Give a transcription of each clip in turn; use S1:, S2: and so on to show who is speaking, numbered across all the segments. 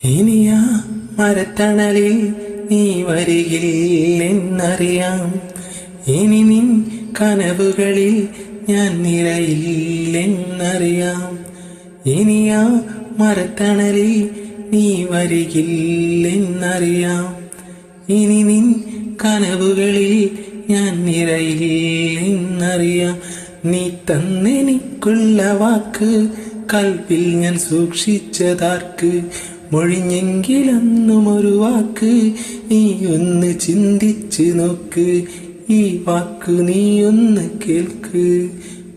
S1: ഇനിയാ മരത്തണലിൽ നീ വരികില്ലെന്നറിയാം. ഇനി നിൻ കനവുകളിൽ ഞാൻ നിറയില്ലെന്നറിയാം. ഇനിയാ മരത്തണലിൽ നീ വരികില്ലെന്നറിയാം. ഇനി നിൻ കനവുകളിൽ ഞാൻ നിറയില്ലെന്നറിയാം. നീ തന്നെനിക്കുള്ള വാക്ക് കൽവിൽ ഞാൻ സൂക്ഷിച്ചതാർക്ക്? മൊഴിഞ്ഞെങ്കിലൊന്നും ഒരു വാക്ക് നീ ഒന്ന് ചിന്തിച്ച് നോക്ക്. ഈ വാക്ക് നീ ഒന്ന് കേൾക്ക്.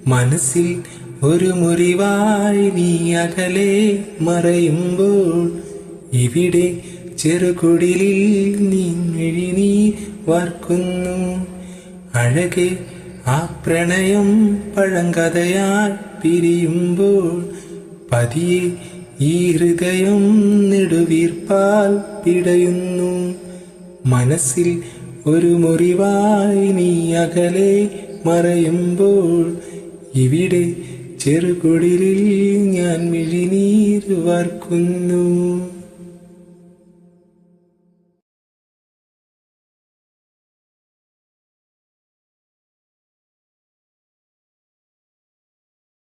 S1: മനസ്സിൽ ഒരു മുറിവായി നീ അകലെ മറയുമ്പോൾ ഇവിടെ ചെറുകുടിലിൽ നീ മിഴിനീർ വാർക്കുന്നു. അഴകെ ആ പ്രണയം പഴങ്കഥയാൽ പിരിയുമ്പോൾ പതിയെ ഈ ഹൃദയം നെടുവീർപ്പാൽ പിടയുന്നു. മനസ്സിൽ ഒരു മുറിവായി നീ അകലെ മറയുമ്പോൾ ഇവിടെ ചെറുകുടിലിൽ ഞാൻ മിഴിനീർ വാർക്കുന്നു.